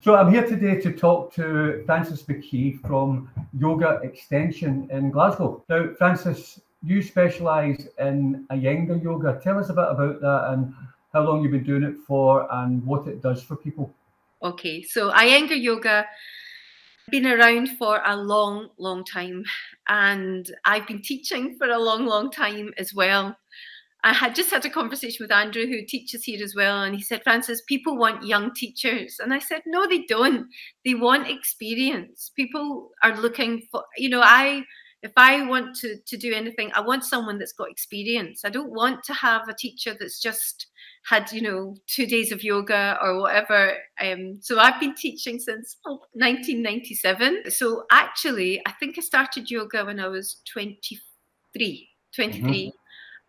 So I'm here today to talk to Francis McKee from Yoga Extension in Glasgow. Now, Francis, you specialise in Iyengar yoga. Tell us a bit about that and how long you've been doing it for and what it does for people. Okay, so Iyengar yoga been around for a long time, and I've been teaching for a long time as well. I had just had a conversation with Andrew, who teaches here as well, and he said, Francis, people want young teachers. And I said, no, they don't. They want experience. People are looking for, if I want to do anything, I want someone that's got experience. I don't want to have a teacher that's just had, 2 days of yoga or whatever. So I've been teaching since 1997. So actually, I think I started yoga when I was 23. Mm-hmm.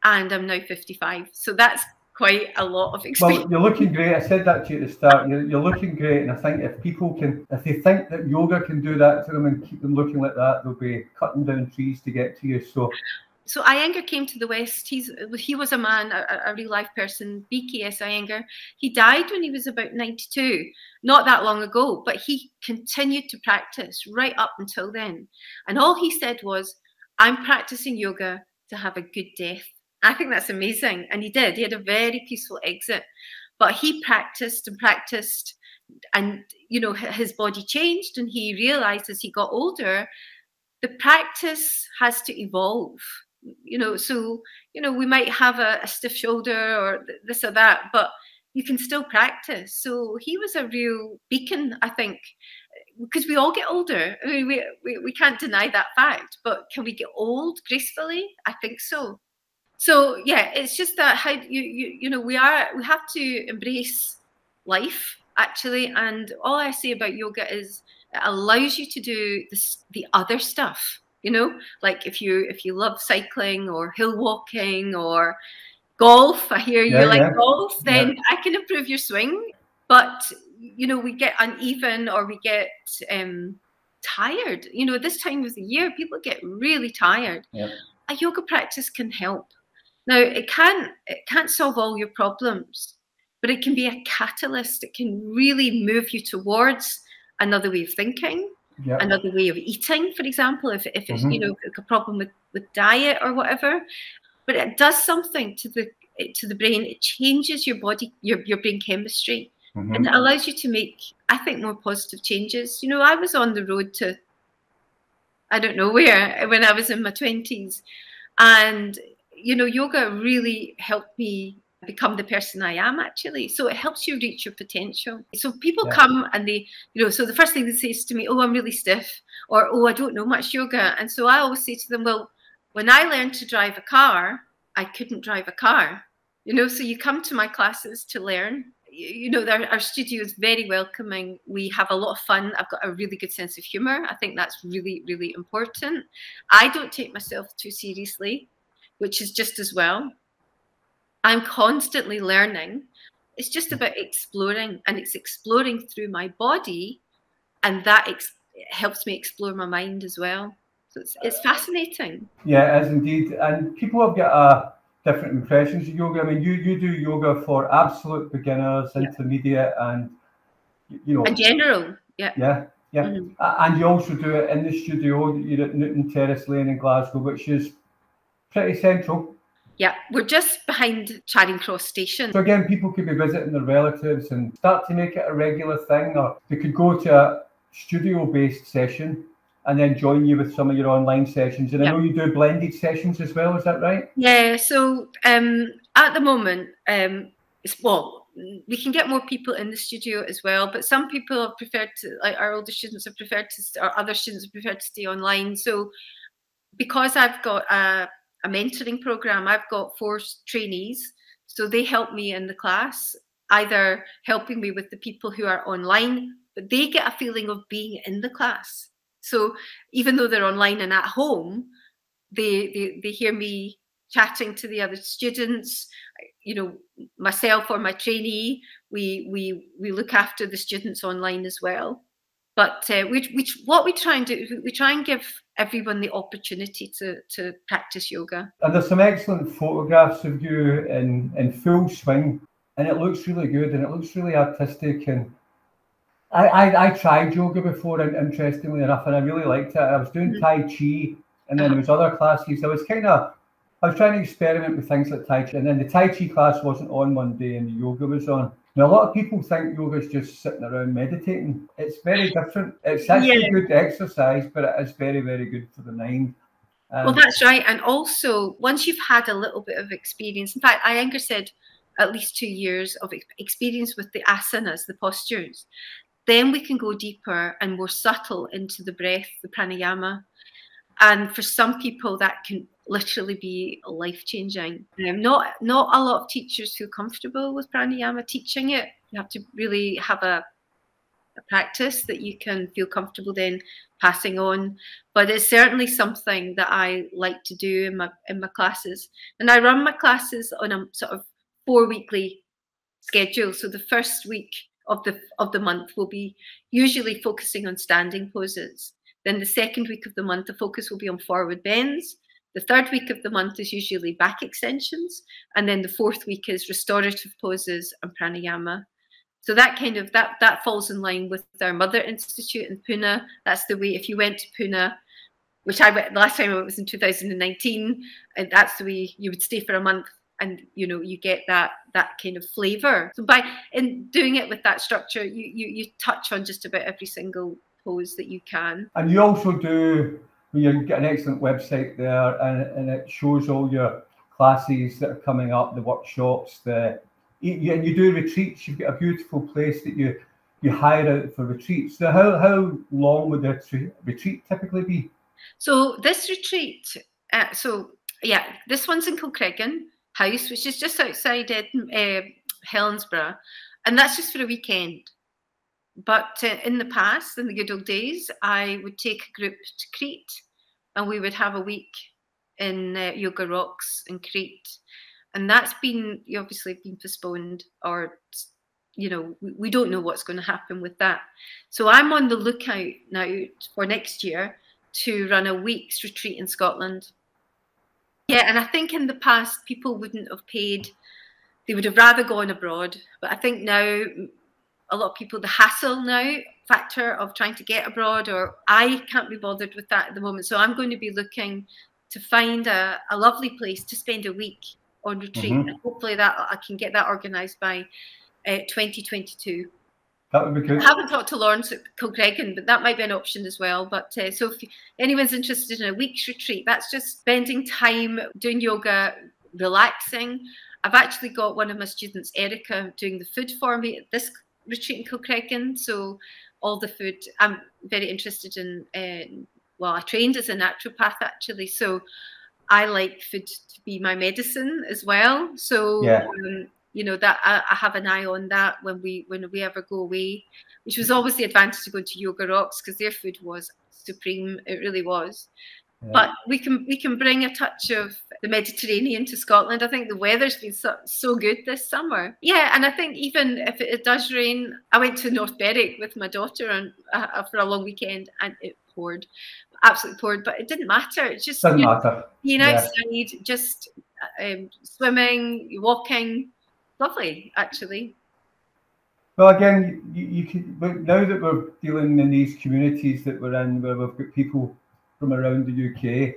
And I'm now 55. So that's quite a lot of experience. Well, you're looking great. I said that to you at the start. You're looking great. And I think if they think that yoga can do that to them and keep them looking like that, they'll be cutting down trees to get to you. So Iyengar came to the West. He was a man, a real life person, BKS Iyengar. He died when he was about 92, not that long ago, but he continued to practice right up until then. And all he said was, I'm practicing yoga to have a good death. I think that's amazing. And he did. He had a very peaceful exit. But he practiced and practiced, and his body changed, and he realized as he got older, the practice has to evolve. So we might have a stiff shoulder or this or that, but you can still practice. So he was a real beacon, I think, because we all get older. I mean, we can't deny that fact, but can we get old gracefully? I think so. So yeah, it's just that how we have to embrace life actually, and all I say about yoga is it allows you to do the other stuff. Like if you love cycling or hill walking or golf, I hear you like golf, then I can improve your swing. But we get uneven or we get tired. This time of the year, people get really tired. Yeah. A yoga practice can help. Now, it can't solve all your problems, but it can be a catalyst. It can really move you towards another way of thinking, another way of eating, for example, if it's a problem with diet or whatever. But it does something to the brain. It changes your body, your brain chemistry, and it allows you to make, I think, more positive changes. I was on the road to I don't know where when I was in my 20s, and yoga really helped me become the person I am actually. So it helps you reach your potential. So people come and they, so the first thing they say is to me, oh, I'm really stiff, or, oh, I don't know much yoga. And so I always say to them, well, when I learned to drive a car, I couldn't drive a car, so you come to my classes to learn. Our studio is very welcoming. We have a lot of fun. I've got a really good sense of humor. I think that's really, really important. I don't take myself too seriously, which is just as well. I'm constantly learning. It's just about exploring, and it's exploring through my body, and that helps me explore my mind as well. So it's fascinating. Yeah, it is indeed. And people have got different impressions of yoga. I mean, you do yoga for absolute beginners, intermediate, and in general. Yeah. And you also do it in the studio. You're at Newton Terrace Lane in Glasgow, which is pretty central. Yeah, we're just behind Charing Cross Station. So again, people could be visiting their relatives and start to make it a regular thing, or they could go to a studio-based session and then join you with some of your online sessions. And I know you do blended sessions as well, is that right? Yeah, so at the moment, we can get more people in the studio as well, but some people have preferred to, like our older students have preferred to, or other students have preferred to stay online. So because I've got a mentoring program, I've got 4 trainees, so they help me in the class, either helping me with the people who are online, but they get a feeling of being in the class. So even though they're online and at home, they hear me chatting to the other students. Myself or my trainee, we look after the students online as well. But what we try and do, we try and give everyone the opportunity to practice yoga. And there's some excellent photographs of you in full swing, and it looks really good and it looks really artistic. And I tried yoga before, and interestingly enough, and I really liked it. I was doing Tai Chi, and then there was other classes. I was trying to experiment with things like Tai Chi, and then the Tai Chi class wasn't on one day, and the yoga was on. Now, a lot of people think yoga is just sitting around meditating. It's very different. It's actually good exercise, but it is very, very good for the mind. Well, that's right. And also, once you've had a little bit of experience, in fact, Iyengar said at least 2 years of experience with the asanas, the postures, then we can go deeper and more subtle into the breath, the pranayama. And for some people, that can literally be life-changing. Not a lot of teachers feel comfortable with pranayama teaching it. You have to really have a practice that you can feel comfortable then passing on. But it's certainly something that I like to do in my classes. And I run my classes on a sort of 4-weekly schedule. So the first week of the month will be usually focusing on standing poses. Then the second week of the month, the focus will be on forward bends. The third week of the month is usually back extensions. And then the fourth week is restorative poses and pranayama. So that kind of, that falls in line with our Mother Institute in Pune. That's the way, if you went to Pune, which I went, the last time I went was in 2019, and that's the way you would stay for a month, and you get that kind of flavor. So in doing it with that structure, you touch on just about every single pose that you can. And you also do, you get an excellent website there, and it shows all your classes that are coming up, the workshops, and you do retreats. You've got a beautiful place that you hire out for retreats. So how long would the retreat typically be? So this retreat, this one's in Kilcreggan House, which is just outside Helensburgh, and that's just for a weekend. But in the past, in the good old days, I would take a group to Crete, and we would have a week in Yoga Rocks in Crete. And that's obviously been postponed, or, we don't know what's going to happen with that. So I'm on the lookout now for next year to run a week's retreat in Scotland. Yeah, and I think in the past, people wouldn't have paid. They would have rather gone abroad. But I think now, a lot of people, the hassle now factor of trying to get abroad, or I can't be bothered with that at the moment. So I'm going to be looking to find a lovely place to spend a week on retreat, and hopefully that I can get that organised by 2022. That would be good. I haven't talked to Lawrence at Kilcreggan, but that might be an option as well. But so if anyone's interested in a week's retreat, that's just spending time doing yoga, relaxing. I've actually got one of my students, Erica, doing the food for me at this retreat in Kilcreggan. So all the food, I'm very interested in. Well, I trained as a naturopath actually, so I like food to be my medicine as well. So that I have an eye on that when we ever go away, which was always the advantage of going to Yoga Rocks, because their food was supreme. It really was. Yeah. But we can bring a touch of the Mediterranean to Scotland. I think the weather's been so good this summer. Yeah, and I think even if it does rain, I went to North Berwick with my daughter for a long weekend, and it poured, absolutely poured. But it didn't matter. It just doesn't matter. Being outside, just swimming, walking, lovely actually. Well, again, you can, now that we're dealing in these communities that we're in, where we've got people from around the UK,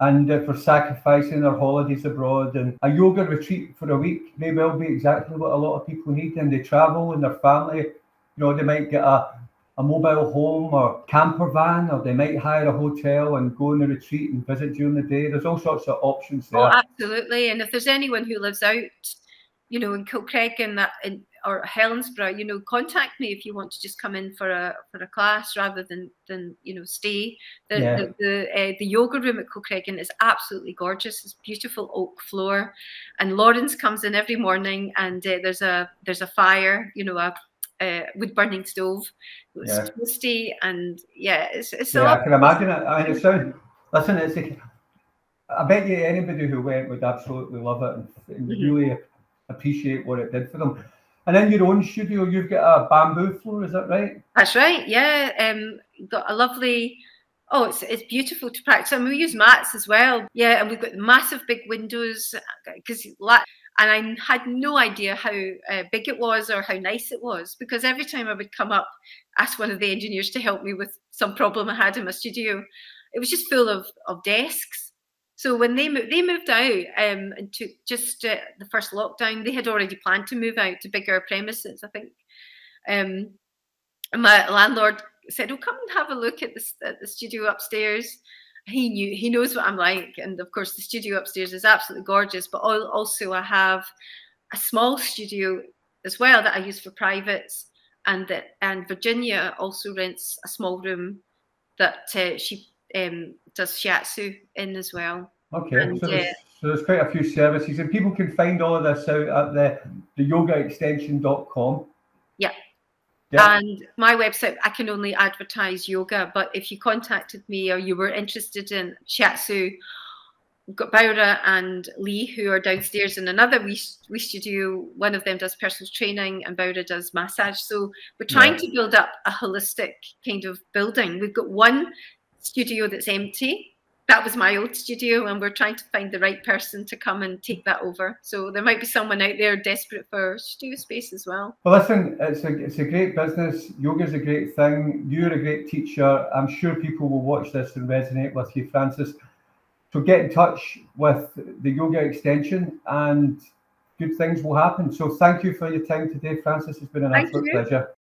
and for sacrificing their holidays abroad, and a yoga retreat for a week may well be exactly what a lot of people need. And they travel and their family, they might get a mobile home or camper van, or they might hire a hotel and go on a retreat and visit during the day. There's all sorts of options there. Oh, absolutely. And if there's anyone who lives out, in Kilcreggan or Helensburgh, contact me if you want to just come in for a class rather than stay. The yoga room at Kilcreggan is absolutely gorgeous. It's beautiful oak floor, and Lawrence comes in every morning, and there's a fire, a wood burning stove. It's toasty, and it's a lot. I can imagine it. I mean, it sounds. Listen, I bet you anybody who went would absolutely love it and really appreciate what it did for them. And in your own studio, you've got a bamboo floor, is that right? That's right, yeah. Got a lovely, it's beautiful to practice. And we use mats as well. Yeah, and we've got massive big windows, because And I had no idea how big it was or how nice it was, because every time I would come up, ask one of the engineers to help me with some problem I had in my studio, it was just full of desks. So when they moved out into just the first lockdown, they had already planned to move out to bigger premises, I think. And my landlord said, "Oh, come and have a look at the studio upstairs." He knows what I'm like, and of course the studio upstairs is absolutely gorgeous. But also I have a small studio as well that I use for privates, and Virginia also rents a small room that she does shiatsu in as well. Okay, and, so there's quite a few services, and people can find all of this out at the yogaextension.com. Yeah. Yeah. And my website, I can only advertise yoga, but if you contacted me or you were interested in shiatsu, we've got Baura and Lee, who are downstairs in another wee studio. One of them does personal training and Baura does massage. So we're trying to build up a holistic kind of building. We've got one studio that's empty. That was my old studio, and we're trying to find the right person to come and take that over. So there might be someone out there desperate for studio space as well. Well, listen, it's a great business. Yoga's a great thing. You're a great teacher. I'm sure people will watch this and resonate with you, Frances. So get in touch with the Yoga Extension and good things will happen. So thank you for your time today, Frances. It's been an absolute pleasure.